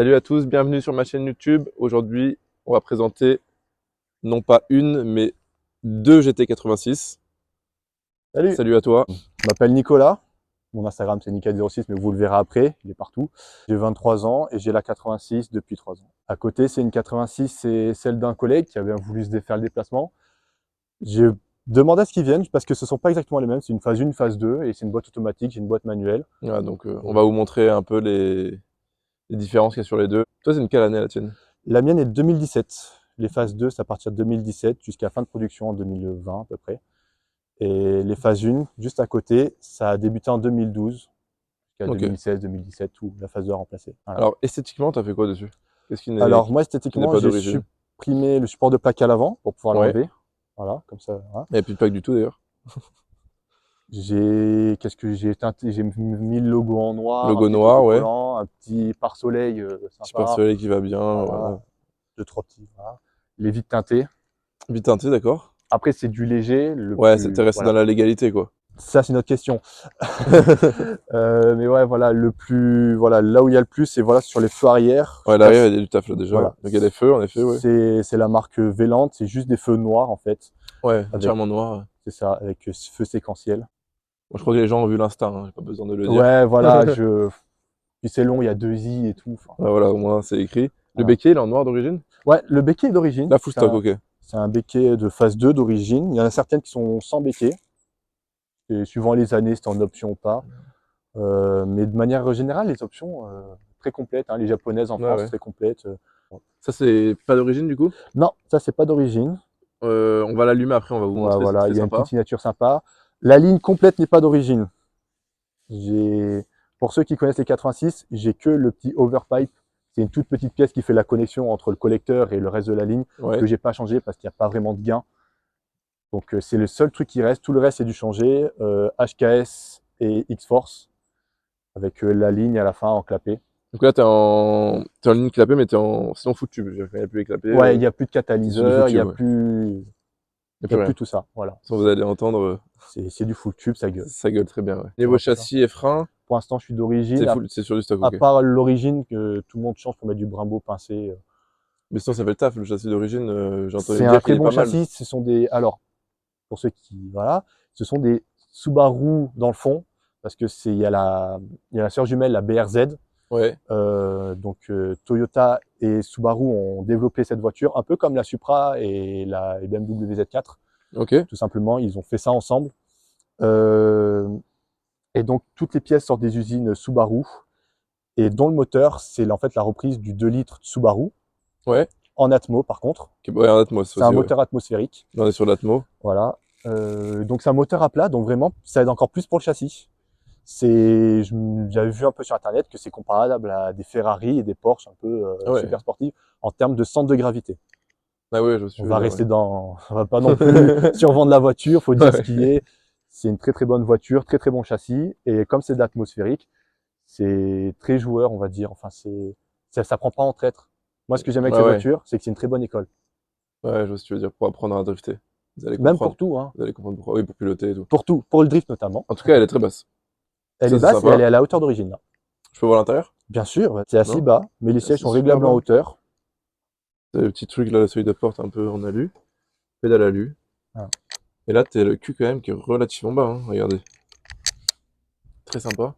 Salut à tous, bienvenue sur ma chaîne YouTube. Aujourd'hui, on va présenter non pas une, mais deux GT86. Salut, Salut à toi. je m'appelle Nicolas. Mon Instagram c'est Nickel06, mais vous le verrez après, il est partout. J'ai 23 ans et j'ai la 86 depuis 3 ans. À côté, c'est une 86, c'est celle d'un collègue qui avait voulu se défaire le déplacement. J'ai demandé à ce qu'ils viennent parce que ce ne sont pas exactement les mêmes. C'est une phase 1, phase 2 et c'est une boîte automatique, j'ai une boîte manuelle. Voilà, donc, on va vous montrer un peu les différences qu'il y a sur les deux. Toi, c'est une quelle année la tienne? La mienne est de 2017. Les phases 2, c'est à partir de 2017 jusqu'à fin de production en 2020 à peu près. Et les phases 1, juste à côté, ça a débuté en 2012. Jusqu'à Ok. 2016, 2017, où la phase 2 a remplacé. Voilà. Alors, esthétiquement, t'as fait quoi dessus? Qu'est-ce Alors, moi, qui n'est esthétiquement, pas j'ai d'origine? supprimé le support de plaque à l'avant pour pouvoir Ouais. l'enlever. Voilà, comme ça. Voilà. Il n'y a plus de plaque du tout d'ailleurs. Qu'est-ce que j'ai teinté? J'ai mis le logo en noir, un Logo petit noir, ouais. autocollant, un petit pare-soleil Petit pare sympa. soleil qui va bien. Voilà, Voilà. deux, trois petits. Voilà. Les vitres teintées. Vite teinté, d'accord. Après, c'est du léger, le Ouais, t'es plus. resté dans Voilà. la légalité, quoi. Ça, c'est notre question. Mais ouais, voilà, le plus. Voilà, là où il y a le plus, c'est voilà, sur les feux arrière. Ouais, l'arrière, il y a du taf là déjà. Ouais. Voilà. Donc il y a des feux, en effet, ouais. C'est la marque Velant, c'est juste des feux noirs en fait, Ouais, avec, entièrement noir. c'est ça, avec feu séquentiel. Bon, je crois que les gens ont vu l'instinct, hein, j'ai pas besoin de le dire. Ouais, voilà, puis c'est long, il y a deux i et tout. Enfin, Ouais, voilà, au moins c'est écrit. Le voilà. béquet, il est en noir d'origine? Ouais, le béquet est d'origine. La full stock, ok. C'est un béquet de phase 2 d'origine. Il y en a certaines qui sont sans béquet. Et suivant les années, c'est en option ou pas. Mais de manière générale, les options très complètes. Hein. Les japonaises en Ouais, France, ouais. très complètes. Ça, c'est pas d'origine du coup? Non, ça, c'est pas d'origine. On va l'allumer après, on va vous Ouais, montrer, c'est voilà, très il y a une petite sympa. signature sympa. La ligne complète n'est pas d'origine. J'ai, pour ceux qui connaissent les 86, j'ai que le petit overpipe. C'est une toute petite pièce qui fait la connexion entre le collecteur et le reste de la ligne Ouais. que j'ai pas changé parce qu'il n'y a pas vraiment de gain. Donc c'est le seul truc qui reste. Tout le reste c'est dû changer. HKS et X-Force avec la ligne à la fin enclappée. Donc là, t'es en ligne clapée, mais c'est en foot tube. Je veux dire, quand il n'y a plus les clapés, Ouais, il n'y a plus de c'est sur du foot catalyseur, tube, ouais. Il n'y a il y plus a rien. plus tout ça. Voilà. Sans vous allez entendre, C'est du full tube, ça gueule. ça gueule très bien, ouais. Ça Niveau va tout ça. châssis et frein, Pour l'instant, je suis d'origine. c'est sur du stock, À ok. part l'origine que tout le monde change pour mettre du Brembo pincé. Mais sinon, ça fait le taf, le châssis d'origine, j'ai entendu C'est un dire qu'il très est bon pas mal. châssis. Ce sont des, alors, pour ceux qui, voilà, ce sont des Subaru dans le fond, parce que il y a la sœur jumelle, la BRZ. Ouais, Toyota et Subaru ont développé cette voiture, un peu comme la Supra et la BMW Z4. ok. Tout simplement, ils ont fait ça ensemble. Euh, et donc, toutes les pièces sortent des usines Subaru. Et dont le moteur, c'est en fait la reprise du 2 litres de Subaru, Ouais. en Atmo par contre. Ouais, en Atmos C'est un aussi, ouais. moteur atmosphérique. Là, on est sur l'Atmo. Voilà. Donc c'est un moteur à plat, donc vraiment, ça aide encore plus pour le châssis. J'avais vu un peu sur internet que c'est comparable à des Ferrari et des Porsche un peu Ah ouais. super sportifs en termes de centre de gravité. Ah ouais, je vois ce que On tu veux va dire, ouais. rester dans, on va pas non plus survendre la voiture, faut dire ce Ouais. qui est. C'est une très très bonne voiture, très très bon châssis et comme c'est de l'atmosphérique, c'est très joueur, on va dire. Enfin ça prend pas en traître. Moi ce que j'aime avec Ouais, cette ouais. voiture, c'est que c'est une très bonne école. Ouais, je vois ce que tu veux dire, pour apprendre à drifter. Vous allez Même pour comprendre. tout, hein. Vous allez comprendre pourquoi. Oui, pour piloter et tout. Pour tout, pour le drift notamment. En tout cas, elle est très basse. Elle Ça, est c'est basse et elle sympa. est à la hauteur d'origine là. Je peux voir l'intérieur? Bien sûr, ouais, c'est assez Non? bas, mais les Ah, sièges c'est sont super réglables en bas. hauteur. T'as le petit truc là, la seuil de porte un peu en alu. Pédale alu. Voilà. Et là, t'as le cul quand même qui est relativement bas, hein. Regardez. Très sympa.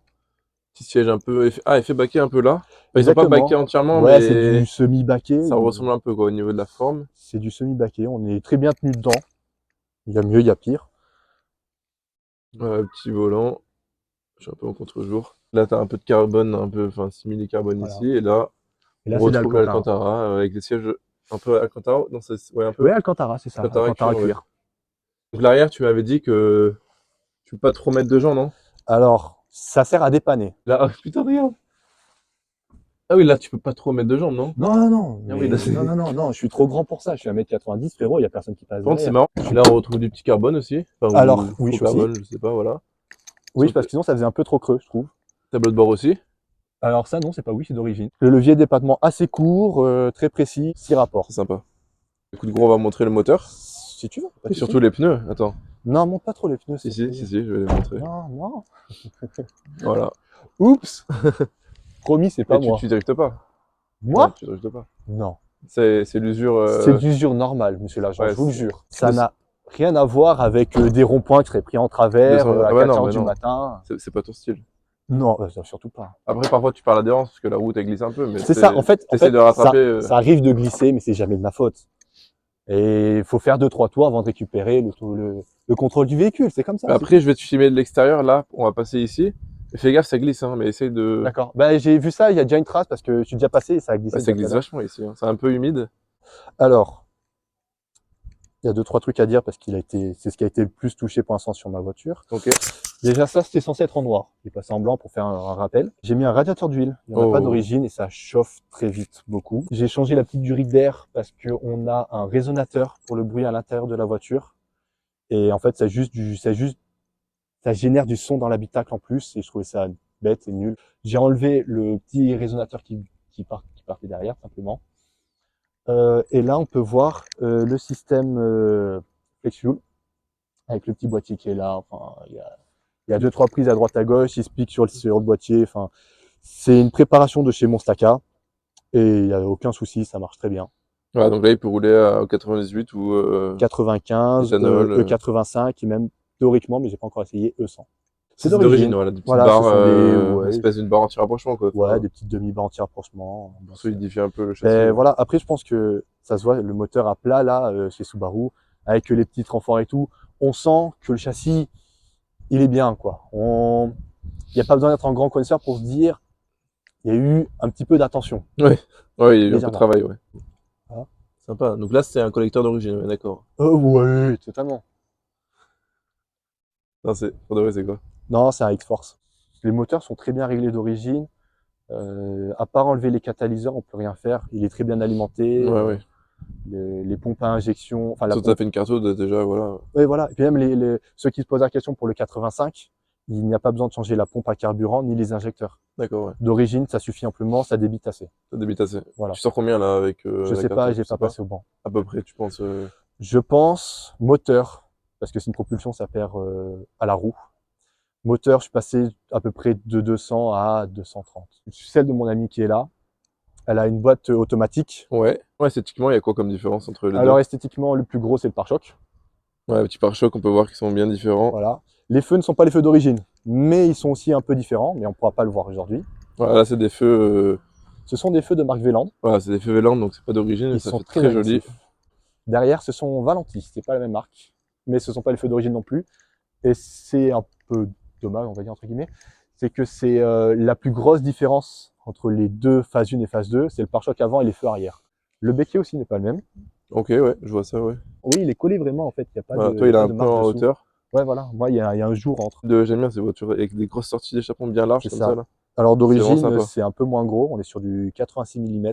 Petit siège un peu. Effet baquet un peu là. Enfin, ils sont pas baqués Exactement. entièrement, Ouais, c'est du mais semi-baquet. ça ressemble un peu quoi, au niveau de la forme. C'est du semi-baquet. On est très bien tenu dedans. Il y a mieux, il y a pire. Petit volant. Je suis un peu en contre-jour. Là, t'as un peu de carbone, un peu, enfin, simili carbone Voilà. ici. Et là, Et on là, c'est de retrouve l'Alcantara. l'Alcantara avec des sièges un peu Alcantara. Non, ouais, un peu. Oui, Alcantara, c'est ça. Alcantara Alcantara cuir, ouais. cuir. Donc l'arrière, tu m'avais dit que tu peux pas trop mettre de gens, non? Alors, ça sert à dépanner. Là, ah, putain, regarde. Ah oui, là, tu peux pas trop mettre de jambes, non? Non, non, non, Ah oui, là, mais non, non, non, non, je suis trop grand pour ça. Je suis 1m90, frérot, il n'y a personne qui passe Par contre, c'est derrière. marrant. Là, on retrouve du petit carbone aussi. Enfin, Alors, ou oui, faux aussi. carbone, je sais pas, voilà. Oui, Sur parce le que sinon, ça faisait un peu trop creux, je trouve. tableau de bord aussi. Alors ça, non, c'est pas oui, c'est d'origine. Le levier d'épatement assez court, très précis, 6 rapports. C'est sympa. Écoute, gros, on va montrer le moteur. Si tu veux, pas Et de souci. surtout les pneus. Attends. Non, monte pas trop les pneus, Si, c'est si, fait. si, si, je vais les montrer. Non, non. Voilà. Oups. Promis, c'est Mais pas moi. tu driftes pas. Non, Moi? tu driftes pas. Non. C'est l'usure. C'est d'usure normale, monsieur l'agent, ouais, je vous le c'est- jure. Ça c'est- n'a rien à voir avec des ronds-points qui seraient pris en travers 200. à Ah bah 4 non, heures mais du non. matin. C'est pas ton style. Non, surtout pas. Après, parfois, tu parles d'adhérence parce que la route, elle glisse un peu. Mais C'est ça, en fait, t'essaies de rattraper. ça arrive de glisser, mais c'est jamais de ma faute. Et il faut faire 2-3 tours avant de récupérer le contrôle du véhicule, c'est comme ça. Mais après, je vais te filmer de l'extérieur. Là, on va passer ici. Et fais gaffe, ça glisse, hein, mais essaye de. D'accord. Bah, j'ai vu ça, il y a déjà une trace parce que je suis déjà passé et ça a glissé. Bah, ça déjà glisse tout à l'heure. vachement ici. Hein. C'est un peu humide. Alors, il y a 2-3 trucs à dire parce c'est ce qui a été le plus touché pour l'instant sur ma voiture. Ok. Déjà, ça, c'était censé être en noir. J'ai passé en blanc pour faire un rappel. J'ai mis un radiateur d'huile. Il n'y en a Oh. pas d'origine et ça chauffe très vite, beaucoup. J'ai changé la petite durite d'air parce qu'on a un résonateur pour le bruit à l'intérieur de la voiture. Et en fait, ça génère du son dans l'habitacle en plus et je trouvais ça bête et nul. J'ai enlevé le petit résonateur qui partait derrière, simplement. Et là, on peut voir le système FlexFuel avec le petit boîtier qui est là. Enfin, il y a 2-3 prises à droite à gauche, il se pique sur le boîtier. Enfin, c'est une préparation de chez Monstaka et il n'y a aucun souci, ça marche très bien. Ouais, donc là, il peut rouler à 98 ou 95, éthanol, E85 et même théoriquement, mais j'ai pas encore essayé, E100. c'est d'origine, voilà, des petites Voilà, barres, ce sont une espèce d'une barre anti-rapprochement, quoi. ouais, Enfin, des petites demi-barres anti-rapprochement. pour solidifier un peu le châssis. Et voilà, après, je pense que ça se voit, le moteur à plat, là, chez Subaru, avec les petits renforts et tout, on sent que le châssis, il est bien, quoi. Il n'y a pas besoin d'être un grand connaisseur pour se dire, il y a eu un petit peu d'attention. Ouais, il y a eu un peu de Légèrement. travail, ouais. Voilà. Sympa. Donc là, c'est un collecteur d'origine, ouais, d'accord. Ouais, totalement. Non, pour de vrai, c'est quoi? Non, c'est un X-Force. Les moteurs sont très bien réglés d'origine. À part enlever les catalyseurs, on peut rien faire. Il est très bien alimenté. Ouais, ouais. Les pompes à injection, enfin la Surtout, t'as fait une carte déjà, voilà. oui, voilà. Et puis même ceux qui se posent la question pour le 85, il n'y a pas besoin de changer la pompe à carburant ni les injecteurs. D'accord, ouais. D'origine, ça suffit amplement, ça débite assez. Ça débite assez. Voilà. Tu sors combien là avec Je la sais carte, pas, tu j'ai sais pas passé au banc. À peu près, tu penses Je pense moteur, parce que c'est une propulsion, ça perd à la roue. Moteur, je suis passé à peu près de 200 à 230. Celle de mon ami qui est là, elle a une boîte automatique. Ouais. Ouais, esthétiquement, il y a quoi comme différence entre les Alors deux? esthétiquement, le plus gros, c'est le pare-choc. Ouais, les petits pare-chocs, on peut voir qu'ils sont bien différents. Voilà. Les feux ne sont pas les feux d'origine, mais ils sont aussi un peu différents, mais on pourra pas le voir aujourd'hui. Voilà, là, c'est des feux. Ce sont des feux de marque Veland. Voilà, c'est des feux Veland, donc c'est pas d'origine, mais Ils ça sont fait très très joli. agressifs. Derrière, ce sont Valentis, c'est pas la même marque, mais ce sont pas les feux d'origine non plus. Et c'est un peu dommage, on va dire entre guillemets, c'est que c'est la plus grosse différence entre les deux phase 1 et phase 2, c'est le pare-choc avant et les feux arrière. Le béquet aussi n'est pas le même. Ok, ouais, je vois ça, ouais. Oui, il est collé vraiment en fait, il n'y a pas Voilà, de toi, il a pas un de peu marque en dessous. hauteur. Ouais, voilà, moi il y a un jour entre. J'aime bien ces voitures avec des grosses sorties d'échappement bien larges C'est comme ça. ça, là. Alors vraiment d'origine, sympa. c'est un peu moins gros, on est sur du 86 mm.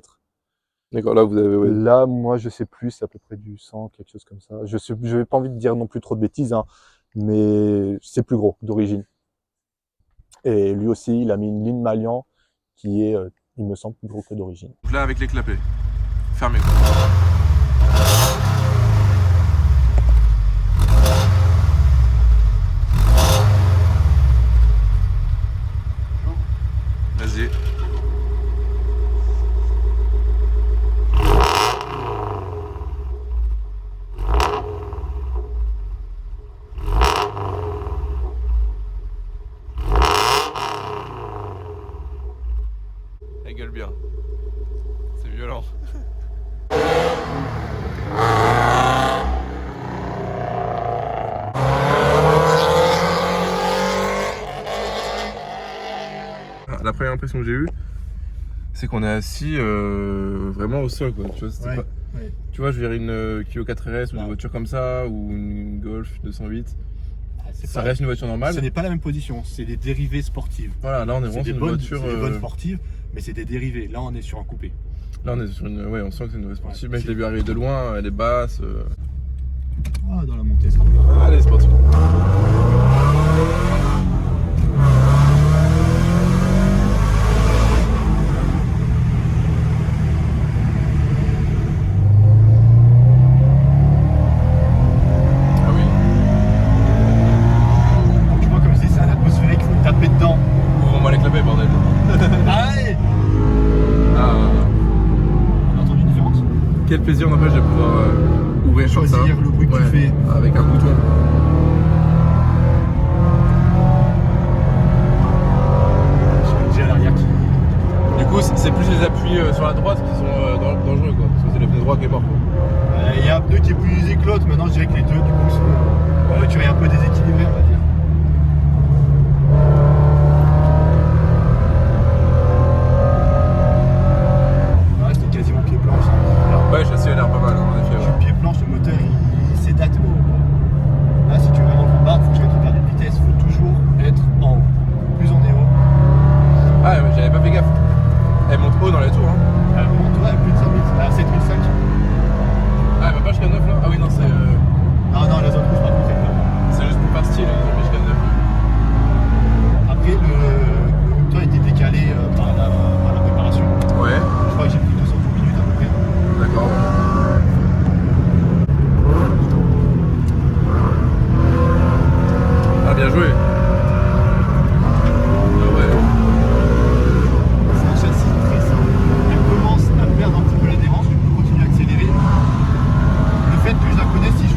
D'accord, là, vous avez, ouais. Là, moi, je sais plus, c'est à peu près du 100, quelque chose comme ça. Je n'ai pas envie de dire non plus trop de bêtises, hein, mais c'est plus gros d'origine. Et lui aussi, il a mis une ligne Malian qui est, il me semble, plus gros que d'origine. Donc là, avec les clapets. Fermé. Vas-y. Elle gueule bien. C'est violent. La première impression que j'ai eue, c'est qu'on est assis vraiment au sol, quoi. Tu vois, Ouais, pas... ouais. Tu vois, je verrais une Clio 4RS ou Ouais. une voiture comme ça, ou une Golf 208. C'est Ça pas- reste une voiture normale. Ce n'est pas la même position, c'est des dérivés sportives. Voilà, là on est vraiment sur une voiture. C'est des bonnes sportives, mais c'est des dérivés. Là, on est sur un coupé. Là on est sur une. Ouais, on sent que c'est une vraie sportive. Ouais, Mais je l'ai vu arriver de loin, elle est basse. Ah, dans la montée, ça va. Allez, c'est parti. Ah oui. Tu vois, comme je dis, c'est un atmosphérique, il faut taper dedans. Ouvrons-moi les clapets, bordel. Allez. Ah. Quel plaisir n'empêche de pouvoir ouvrir comme ça. Choisir le bruit que tu fais. Avec un bouton. J'ai à l'arrière qui. Du coup, c'est plus les appuis sur la droite qui sont dangereux, quoi. Parce que c'est le pneu droit qui est mort, quoi. Il y a un pneu qui est plus usé que l'autre. Maintenant, je dirais que les deux, du coup, sont. Tu es un peu déséquilibré, on va dire. Ouais, c'était quasiment pied planche. Ouais, le châssis a l'air pas mal, en effet. Je suis pied planche, le moteur il s'édate. Là, si tu veux vraiment le faire battre, il faut que je récupère de vitesse. Il faut toujours être en haut. Plus on est haut. Ah, ouais, j'avais pas fait gaffe. Elle monte haut dans la tour, hein. Elle monte, ouais, plus de 5000. À 7005. Ah, elle va pas jusqu'à 9 là. Ah oui, non, c'est. Non, la zone rouge, par contre, elle est C'est juste pour faire style, ils ont mis jusqu'à 9. Après, le moteur a été décalé par la préparation. Ouais, Je crois que j'ai pris 200 minutes à peu près. d'accord. Ah, bien joué. Ah ouais. C'est un châssis très simple. Elle commence à perdre un petit peu l'adhérence, je peux continuer à accélérer. Le fait que je la connaisse, il joue.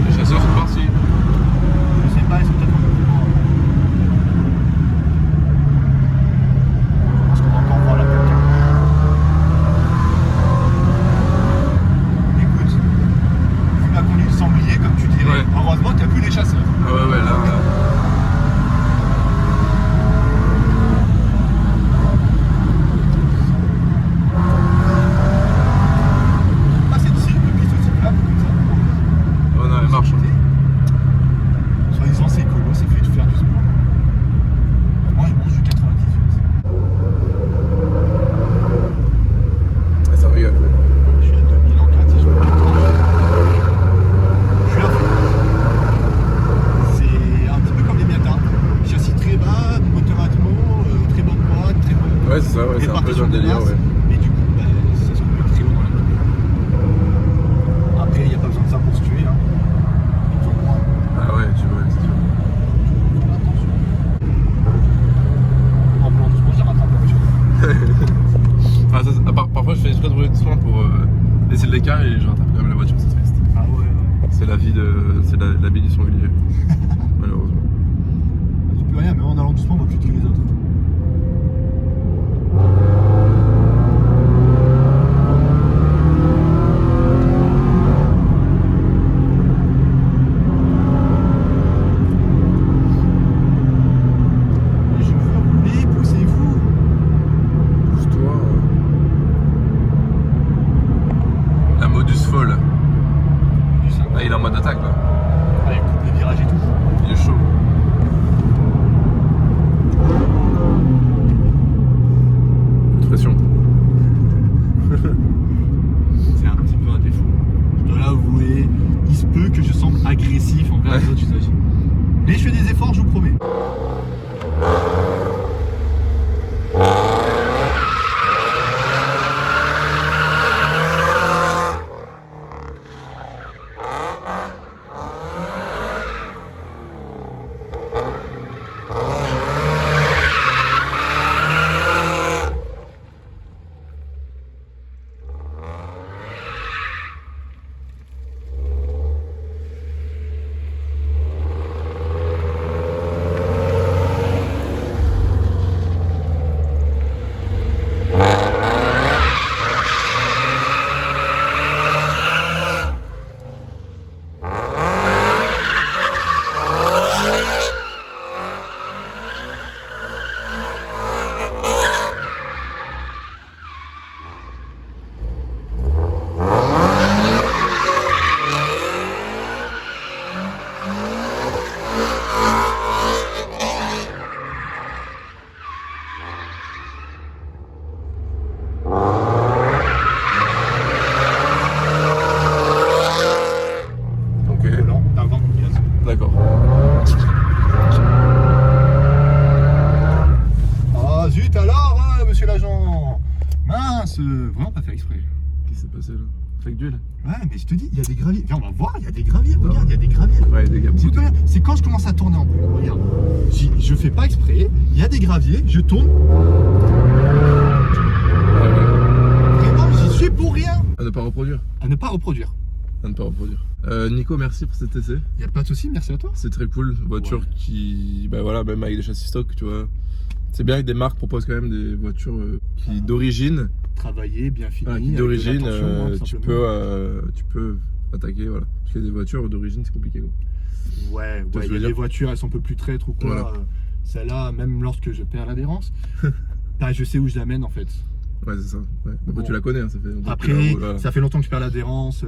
Les chasseurs sont partis. Je sais pas, ils sont peut-être un peu plus loin. Je pense qu'on va encore voir la quelqu'un. Écoute, vu la conduite du sanglier, comme tu dirais, Ouais. heureusement qu'il n'y a plus les chasseurs. Ah ouais, ouais, là. Ah, c'est ici, le piste aussi plat, comme ça. Oh non, elle marche. Hein. Soi-disant, c'est écolo, c'est fait de faire du sport. Moi, je mange du 98. Ah, ça rigole. Je suis à 2000 en 4 si je me trompe. Je suis à fond. C'est un petit peu comme les Miata. Châssis très bas, moteur atmo, très bonne boîte, très bonne. Ouais, c'est ça, ouais, c'est un peu dans répartition le de délire, masse. ouais. Et du coup, ça se met très haut dans la tour. Après, il n'y a pas besoin de ça pour se tuer. Hein. Ils ont moins. Ah ouais, tu vois, c'est sûr. Attention. En blanc doucement, je la rattrape la voiture. Ah, ça, parfois, je fais exprès de rouler doucement pour laisser l'écart et je rattrape quand même la voiture, c'est triste. Ah ouais. C'est la vie la vie du sanglier. Malheureusement. Je dis plus rien, mais en allant doucement, on va plus tuer les autres. Je veux rouler, poussez-vous. Pousse-toi. La modus folle. Du 5. Là, il est en mode attaque, là. Allez, coupe les virages et tout. Il est chaud. Pression. C'est un petit peu un défaut. Je dois l'avouer, il se peut que je semble agressif envers les Ouais. autres usagers. Mais je fais des efforts, je vous promets. mince, vraiment pas fait exprès. Qu'est-ce qui s'est passé là? Fake d'huile. Ouais, mais je te dis, il y a des graviers. Viens, on va voir, il y a des graviers. Regarde, il y a des graviers. Ouais, des gars. C'est tout bien. C'est quand je commence à tourner en plus. Regarde. Je fais pas exprès. Il y a des graviers, je tourne. Vraiment, j'y suis pour rien. À ne pas reproduire. À ne pas reproduire. À ne pas reproduire. Nico, merci pour cet essai. Il n'y a pas de souci, merci à toi. C'est très cool. Voiture Ouais. qui, bah voilà, même avec des châssis stock, tu vois. C'est bien que des marques proposent quand même des voitures qui d'origine. Travailler, bien fini. Voilà, qui avec de d'origine, l'attention, hein, tout tu simplement. peux attaquer, voilà. Parce que des voitures d'origine, c'est compliqué, quoi. Ouais, je il y veux a dire. des voitures, elles sont un peu plus traîtres ou quoi. Voilà. Celle-là, même lorsque je perds l'adhérence, bah, je sais où je l'amène en fait. Ouais, c'est ça. Ouais. Après, Bon. tu la connais, hein, ça fait longtemps que Après, tu la roules, voilà. ça fait longtemps que je perds l'adhérence.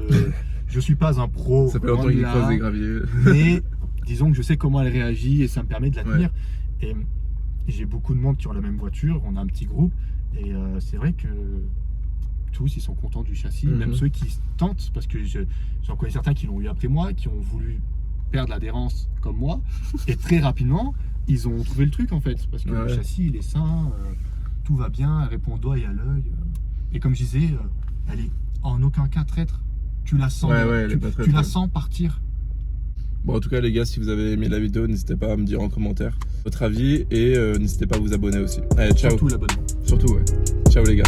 Je suis pas un pro. Ça fait loin longtemps de qu'il là, creuse des graviers. Mais disons que je sais comment elle réagit et ça me permet de la Ouais. tenir. Et j'ai beaucoup de monde qui ont la même voiture. On a un petit groupe et c'est vrai que tous ils sont contents du châssis, même ceux qui tentent, parce que j'en connais certains qui l'ont eu après moi, qui ont voulu perdre l'adhérence comme moi, et très rapidement ils ont trouvé le truc en fait, parce que Ouais. le châssis il est sain, tout va bien, elle répond au doigt et à l'œil, et comme je disais, elle est en aucun cas traître, tu la sens, Ouais, elle est pas traître, tu la ouais. sens partir. Bon, en tout cas, les gars, si vous avez aimé la vidéo, n'hésitez pas à me dire en commentaire votre avis et n'hésitez pas à vous abonner aussi. Allez, ciao. Surtout l'abonnement. Surtout, ouais. Ciao, les gars.